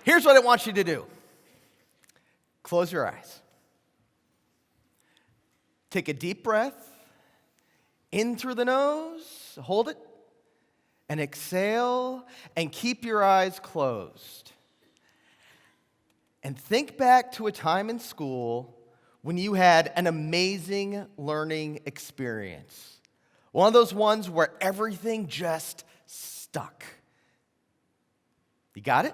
Here's what I want you to do. Close your eyes. Take a deep breath in through the nose, hold it, and exhale, and keep your eyes closed. And think back to a time in school when you had an amazing learning experience. One of those ones where everything just stuck. You got it?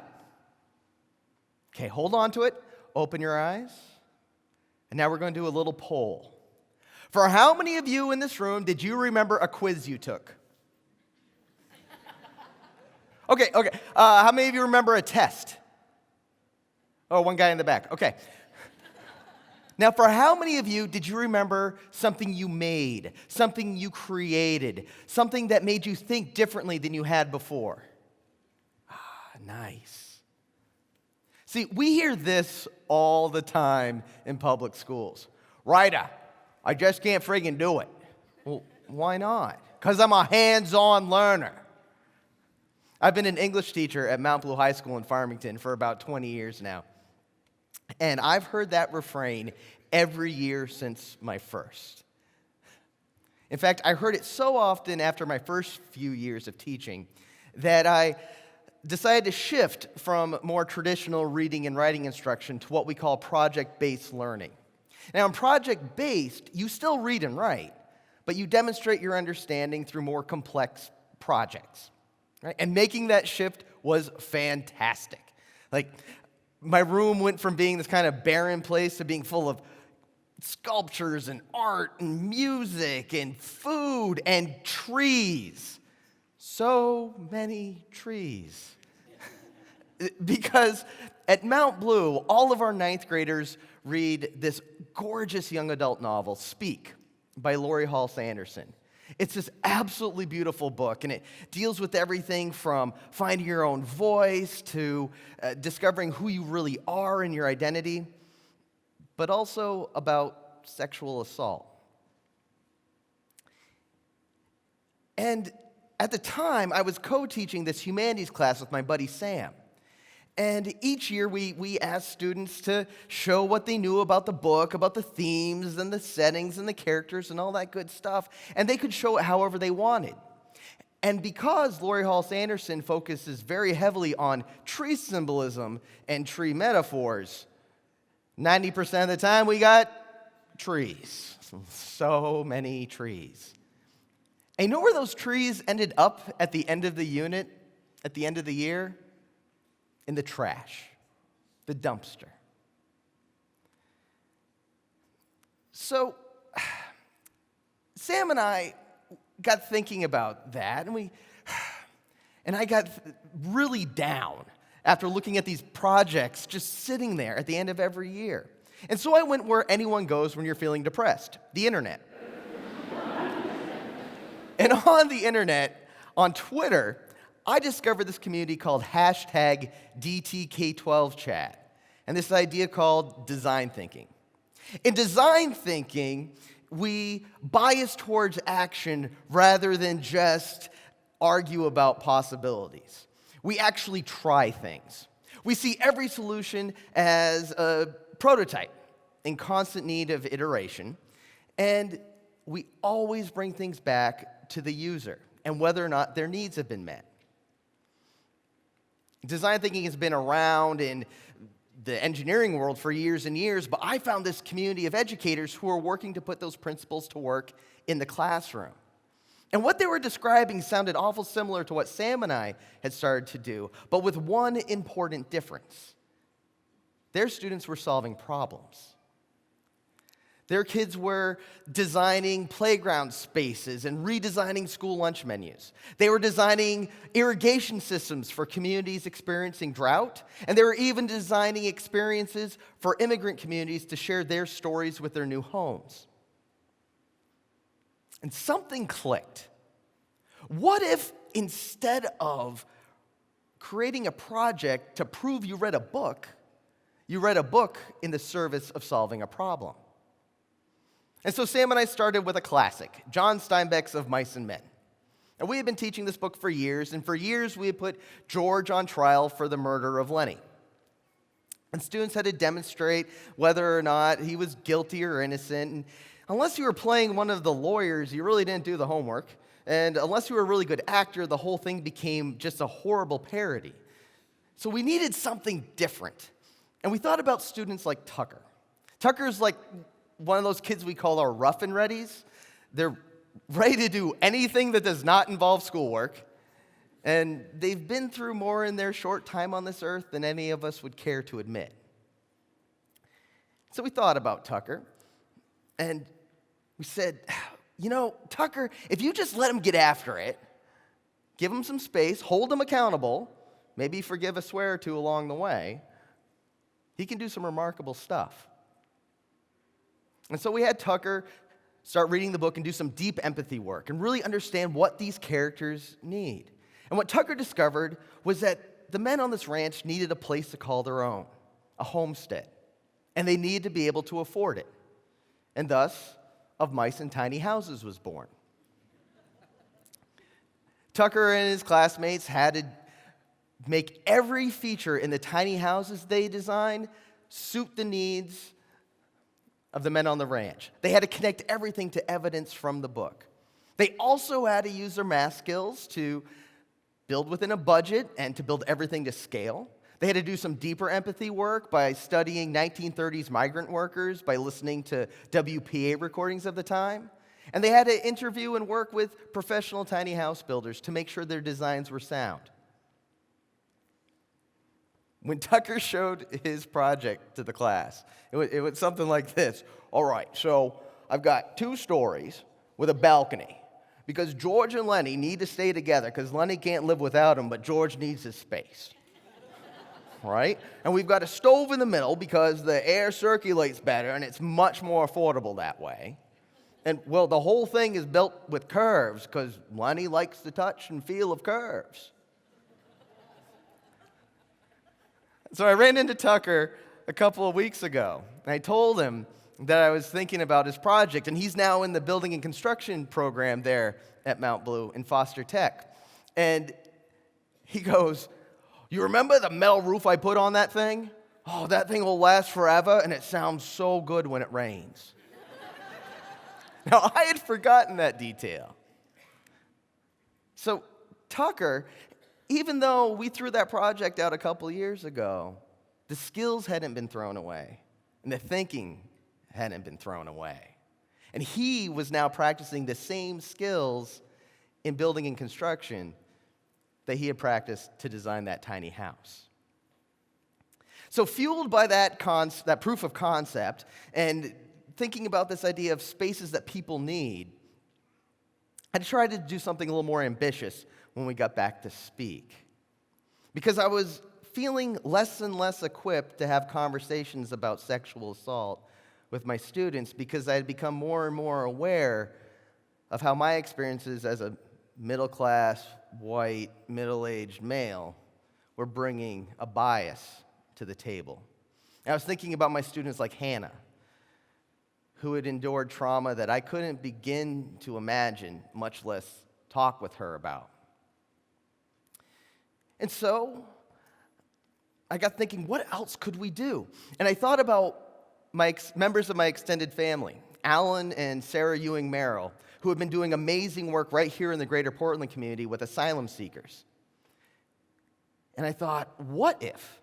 Okay, hold on to it. Open your eyes. And now we're going to do a little poll. For how many of you in this room did you remember a quiz you took? Okay. How many of you remember a test? Oh, one guy in the back. Okay. Now, for how many of you did you remember something you made, something you created, something that made you think differently than you had before? Nice. See, we hear this all the time in public schools. Ryder, I just can't friggin' do it. Well, why not? Because I'm a hands-on learner. I've been an English teacher at Mount Blue High School in Farmington for about 20 years now. And I've heard that refrain every year since my first. In fact, I heard it so often after my first few years of teaching that I decided to shift from more traditional reading and writing instruction to what we call project-based learning. Now, in project-based, you still read and write, but you demonstrate your understanding through more complex projects. Right? And making that shift was fantastic. Like, my room went from being this kind of barren place to being full of sculptures and art and music and food and trees. So many trees. Because at Mount Blue, all of our ninth graders read this gorgeous young adult novel, Speak, by Lori Halse Anderson. It's this absolutely beautiful book, and it deals with everything from finding your own voice to discovering who you really are and your identity, but also about sexual assault. And at the time, I was co-teaching this humanities class with my buddy Sam. And each year, we asked students to show what they knew about the book, about the themes and the settings and the characters and all that good stuff. And they could show it however they wanted. And because Lori Halse Anderson focuses very heavily on tree symbolism and tree metaphors, 90% of the time we got trees. So many trees. And you know where those trees ended up at the end of the unit, at the end of the year? In the trash, the dumpster. So, Sam and I got thinking about that, and I got really down after looking at these projects just sitting there at the end of every year. And so I went where anyone goes when you're feeling depressed, the internet. And on the internet, on Twitter, I discovered this community called #DTK12Chat, and this idea called design thinking. In design thinking, we bias towards action rather than just argue about possibilities. We actually try things. We see every solution as a prototype in constant need of iteration, and we always bring things back to the user and whether or not their needs have been met. Design thinking has been around in the engineering world for years and years, but I found this community of educators who are working to put those principles to work in the classroom. And what they were describing sounded awful similar to what Sam and I had started to do, but with one important difference. Their students were solving problems. Their kids were designing playground spaces and redesigning school lunch menus. They were designing irrigation systems for communities experiencing drought, and they were even designing experiences for immigrant communities to share their stories with their new homes. And something clicked. What if instead of creating a project to prove you read a book in the service of solving a problem? And so Sam and I started with a classic, John Steinbeck's Of Mice and Men. And we had been teaching this book for years, and for years we had put George on trial for the murder of Lenny. And students had to demonstrate whether or not he was guilty or innocent. And unless you were playing one of the lawyers, you really didn't do the homework. And unless you were a really good actor, the whole thing became just a horrible parody. So we needed something different. And we thought about students like Tucker. Tucker's like one of those kids we call our rough and readies. They're ready to do anything that does not involve schoolwork. And they've been through more in their short time on this earth than any of us would care to admit. So we thought about Tucker. And we said, Tucker, if you just let him get after it, give him some space, hold him accountable, maybe forgive a swear or two along the way, he can do some remarkable stuff. And so we had Tucker start reading the book and do some deep empathy work and really understand what these characters need. And what Tucker discovered was that the men on this ranch needed a place to call their own, a homestead, and they needed to be able to afford it. And thus, Of Mice in Tiny Houses was born. Tucker and his classmates had to make every feature in the tiny houses they designed suit the needs of the men on the ranch. They had to connect everything to evidence from the book. They also had to use their math skills to build within a budget and to build everything to scale. They had to do some deeper empathy work by studying 1930s migrant workers, by listening to WPA recordings of the time. And they had to interview and work with professional tiny house builders to make sure their designs were sound. When Tucker showed his project to the class, it was something like this. All right, so I've got 2 stories with a balcony because George and Lenny need to stay together because Lenny can't live without him, but George needs his space. Right? And we've got a stove in the middle because the air circulates better and it's much more affordable that way. And, well, the whole thing is built with curves because Lenny likes the touch and feel of curves. So I ran into Tucker a couple of weeks ago, and I told him that I was thinking about his project, and he's now in the building and construction program there at Mount Blue in Foster Tech. And he goes, "You remember the metal roof I put on that thing? Oh, that thing will last forever, and it sounds so good when it rains." Now, I had forgotten that detail. So Tucker, even though we threw that project out a couple years ago, the skills hadn't been thrown away, and the thinking hadn't been thrown away. And he was now practicing the same skills in building and construction that he had practiced to design that tiny house. So fueled by that proof of concept and thinking about this idea of spaces that people need, I tried to do something a little more ambitious when we got back to speak. Because I was feeling less and less equipped to have conversations about sexual assault with my students because I had become more and more aware of how my experiences as a middle-class, white, middle-aged male were bringing a bias to the table. And I was thinking about my students like Hannah, who had endured trauma that I couldn't begin to imagine, much less talk with her about. And so I got thinking, what else could we do? And I thought about members of my extended family, Alan and Sarah Ewing Merrill, who have been doing amazing work right here in the greater Portland community with asylum seekers. And I thought, what if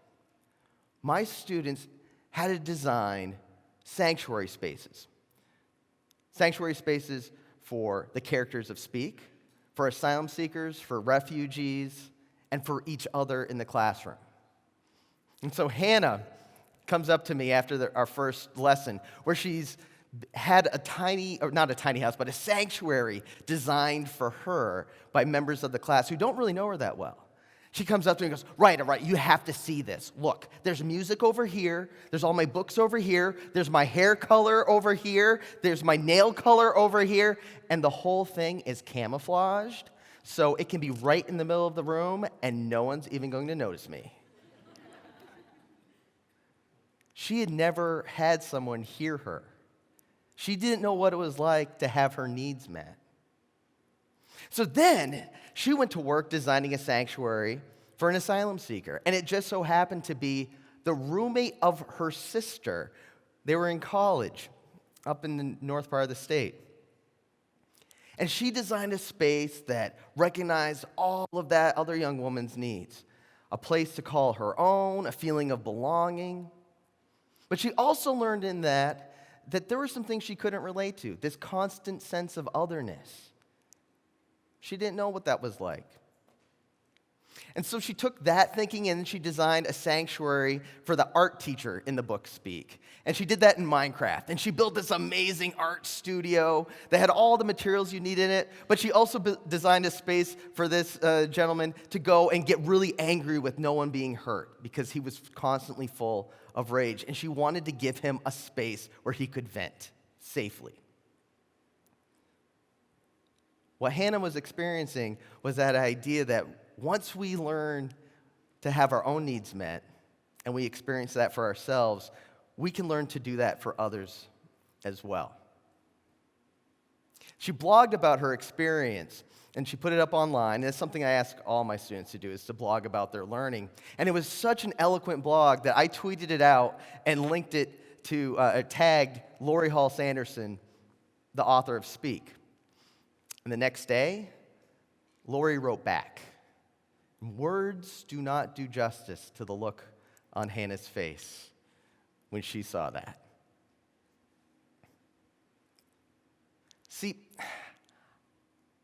my students had to design sanctuary spaces? Sanctuary spaces for the characters of Speak, for asylum seekers, for refugees, and for each other in the classroom. And so Hannah comes up to me after our first lesson where she's had not a tiny house, but a sanctuary designed for her by members of the class who don't really know her that well. She comes up to me and goes, Ryder, you have to see this. Look, there's music over here. There's all my books over here. There's my hair color over here. There's my nail color over here. And the whole thing is camouflaged, so it can be right in the middle of the room, and no one's even going to notice me. She had never had someone hear her. She didn't know what it was like to have her needs met. So then she went to work designing a sanctuary for an asylum seeker, and it just so happened to be the roommate of her sister. They were in college up in the north part of the state. And she designed a space that recognized all of that other young woman's needs. A place to call her own, a feeling of belonging. But she also learned in that there were some things she couldn't relate to, this constant sense of otherness. She didn't know what that was like. And so she took that thinking and she designed a sanctuary for the art teacher in the book Speak. And she did that in Minecraft. And she built this amazing art studio that had all the materials you need in it. But she also designed a space for this gentleman to go and get really angry with no one being hurt because he was constantly full of rage. And she wanted to give him a space where he could vent safely. What Hannah was experiencing was that idea that once we learn to have our own needs met, and we experience that for ourselves, we can learn to do that for others as well. She blogged about her experience, and she put it up online. And it's something I ask all my students to do, is to blog about their learning. And it was such an eloquent blog that I tweeted it out and linked it to, tagged Lori Hall Sanderson, the author of Speak. And the next day, Lori wrote back. Words do not do justice to the look on Hannah's face when she saw that. See,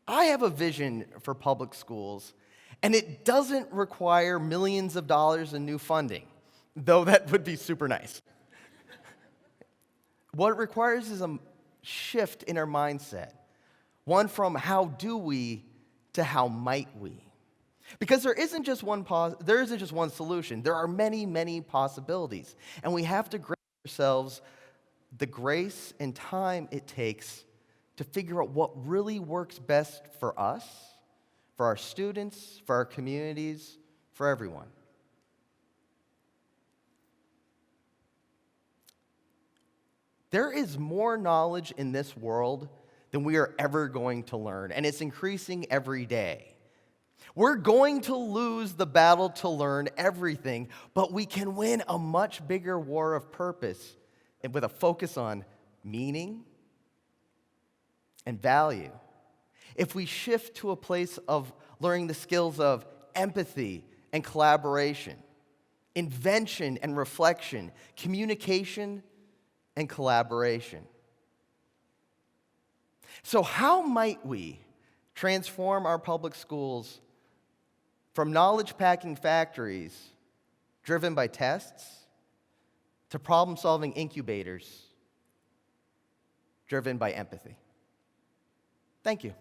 I have a vision for public schools, and it doesn't require millions of dollars in new funding, though that would be super nice. What it requires is a shift in our mindset, one from how do we to how might we. Because there isn't just one solution. There are many, many possibilities. And we have to grant ourselves the grace and time it takes to figure out what really works best for us, for our students, for our communities, for everyone. There is more knowledge in this world than we are ever going to learn, and it's increasing every day. We're going to lose the battle to learn everything, but we can win a much bigger war of purpose and with a focus on meaning and value. If we shift to a place of learning the skills of empathy and collaboration, invention and reflection, communication and collaboration. So how might we transform our public schools from knowledge-packing factories driven by tests to problem-solving incubators driven by empathy? Thank you.